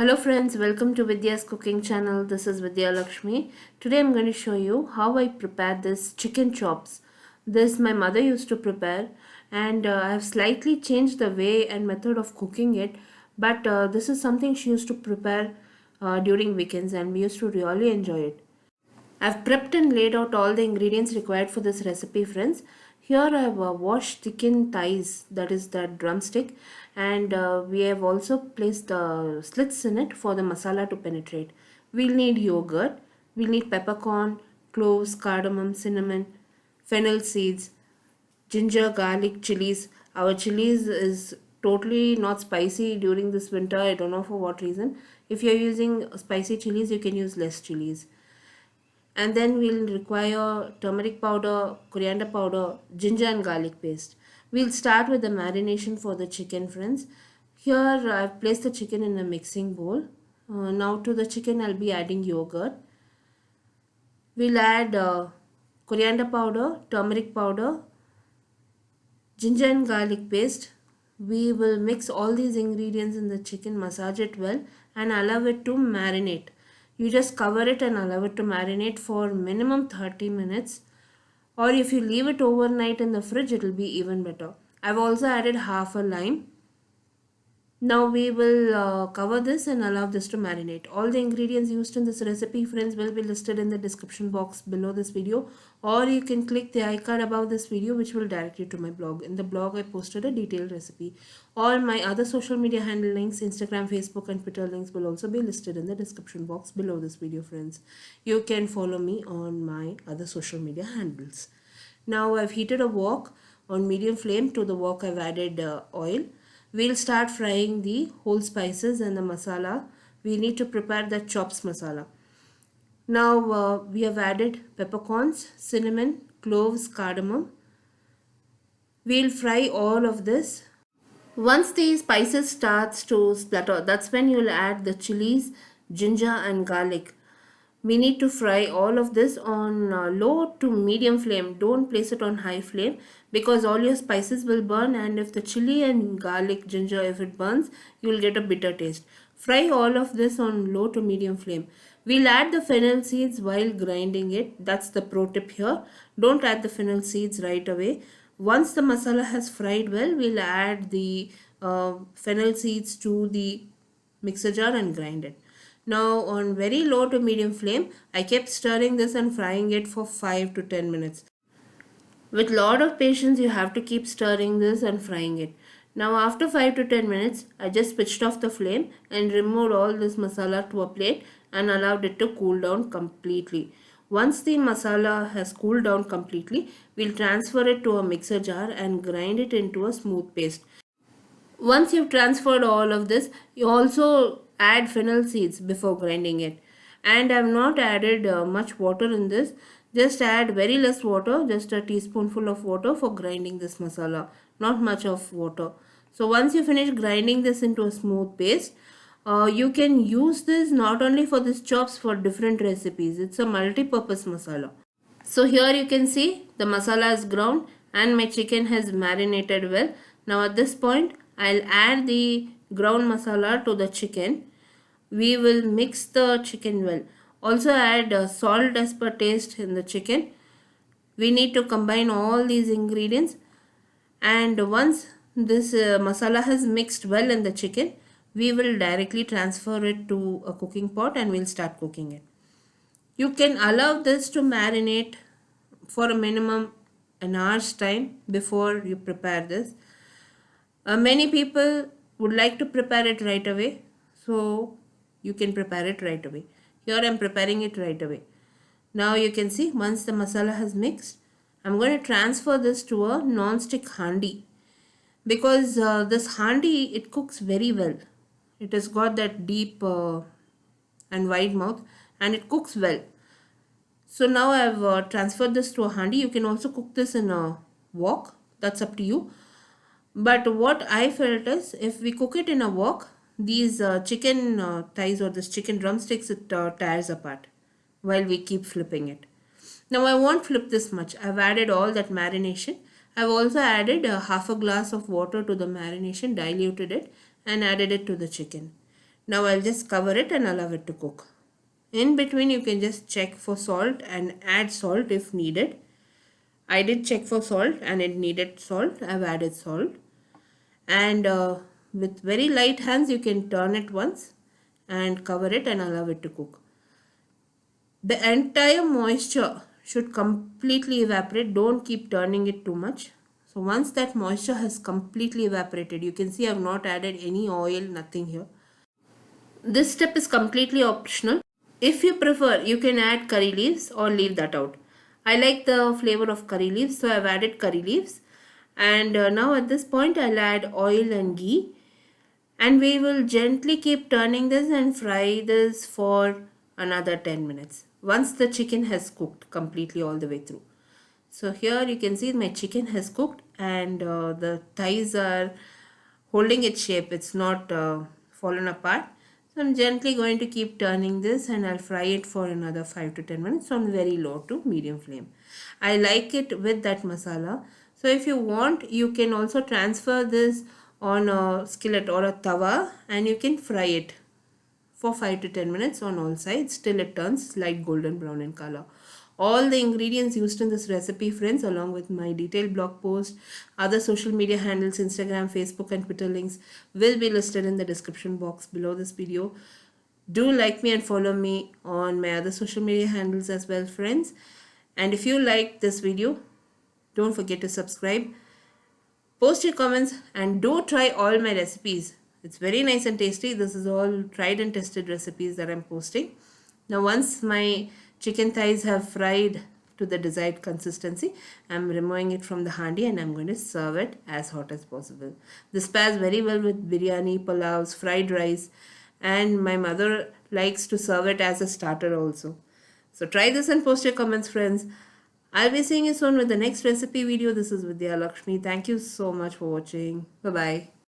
Hello friends, welcome to Vidyascooking channel. This is Vidya Lakshmi. Today I'm going to show you how I prepare this chicken chops. This my mother used to prepare, and I have slightly changed the way and method of cooking it, but this is something she used to prepare during weekends and we used to really enjoy it. I've prepped and laid out all the ingredients required for this recipe, friends. Here I've washed chicken thighs, that is the drumstick, and we have also placed the slits in it for the masala to penetrate. We'll need yogurt, we'll need peppercorn, cloves, cardamom, cinnamon, fennel seeds, ginger, garlic, chilies. Our chilies is totally not spicy during this winter. I don't know for what reason. If you're using spicy chilies, you can use less chilies. And then we'll require turmeric powder, coriander powder, ginger and garlic paste. We'll start with the marination for the chicken, friends. Here I've placed the chicken in a mixing bowl. Now to the chicken I'll be adding yogurt. We'll add coriander powder, turmeric powder, ginger and garlic paste. We will mix all these ingredients in the chicken, massage it well and allow it to marinate. You just cover it and allow it to marinate for minimum 30 minutes, or if you leave it overnight in the fridge it will be even better. I've also added half a lime. Now we will cover this and allow this to marinate. All the ingredients used in this recipe, friends, will be listed in the description box below this video, or you can click the icon above this video which will direct you to my blog. In the blog I posted a detailed recipe. All my other social media handle links, Instagram, Facebook and Twitter links will also be listed in the description box below this video, friends. You can follow me on my other social media handles. Now I've heated a wok on medium flame. To the wok I've added oil. We'll start frying the whole spices and the masala. We need to prepare the chops masala. Now we have added peppercorns, cinnamon, cloves, cardamom. We'll fry all of this. Once the spices starts to splatter, that's when you'll add the chilies, ginger and garlic. We need to fry all of this on low to medium flame. Don't place it on high flame because all your spices will burn, and if the chili and garlic, ginger, if it burns, you will get a bitter taste. Fry all of this on low to medium flame. We'll add the fennel seeds while grinding it. That's the pro tip here. Don't add the fennel seeds right away. Once the masala has fried well, we'll add the fennel seeds to the mixer jar and grind it. Now on very low to medium flame, I kept stirring this and frying it for 5 to 10 minutes. With lot of patience, you have to keep stirring this and frying it. Now after 5 to 10 minutes, I just switched off the flame and removed all this masala to a plate and allowed it to cool down completely. Once the masala has cooled down completely, we'll transfer it to a mixer jar and grind it into a smooth paste. Once you've transferred all of this, you also add fennel seeds before grinding it. And I have not added much water in this. Just add very less water, just a teaspoonful of water for grinding this masala. Not much of water. So once you finish grinding this into a smooth paste, you can use this not only for this chops, for different recipes. It's a multi-purpose masala. So here you can see the masala is ground and my chicken has marinated well. Now at this point, I'll add the ground masala to the chicken. We will mix the chicken well. Also add salt as per taste in the chicken. We need to combine all these ingredients, and once this masala has mixed well in the chicken, we will directly transfer it to a cooking pot and we'll start cooking it. You can allow this to marinate for a minimum an hour's time before you prepare this. Many people would like to prepare it right away, so you can prepare it right away. Here I am preparing it right away. Now you can see once the masala has mixed, I'm going to transfer this to a non-stick handi, because this handi, it cooks very well. It has got that deep and wide mouth and it cooks well. So now I have transferred this to a handi. You can also cook this in a wok, that's up to you. But what I felt is, if we cook it in a wok, these chicken thighs or this chicken drumsticks, it tears apart while we keep flipping it. Now I won't flip this much. I've added all that marination. I've also added half a glass of water to the marination, diluted it and added it to the chicken. Now I'll just cover it and allow it to cook. In between you can just check for salt and add salt if needed. I did check for salt and it needed salt. I've added salt. And with very light hands you can turn it once and cover it and allow it to cook. The entire moisture should completely evaporate. Don't keep turning it too much. So once that moisture has completely evaporated, you can see I've not added any oil, nothing here. This step is completely optional. If you prefer, you can add curry leaves or leave that out. I like the flavor of curry leaves, so I've added curry leaves. And now at this point I'll add oil and ghee. And we will gently keep turning this and fry this for another 10 minutes. Once the chicken has cooked completely all the way through. So here you can see my chicken has cooked and the thighs are holding its shape. It's not fallen apart. So I'm gently going to keep turning this and I'll fry it for another 5 to 10 minutes on very low to medium flame. I like it with that masala. So if you want, you can also transfer this on a skillet or a tawa and you can fry it for 5 to 10 minutes on all sides till it turns light golden brown in color. All the ingredients used in this recipe, friends, along with my detailed blog post, other social media handles, Instagram, Facebook and Twitter links will be listed in the description box below this video. Do like me and follow me on my other social media handles as well, friends. And if you like this video, don't forget to subscribe. Post your comments and do try all my recipes. It's very nice and tasty. This is all tried and tested recipes that I'm posting. Now once my chicken thighs have fried to the desired consistency, I'm removing it from the handi and I'm going to serve it as hot as possible. This pairs very well with biryani, pulaus, fried rice, and my mother likes to serve it as a starter also. So try this and post your comments, friends. I'll be seeing you soon with the next recipe video. This is Vidyalakshmi. Thank you so much for watching. Bye-bye.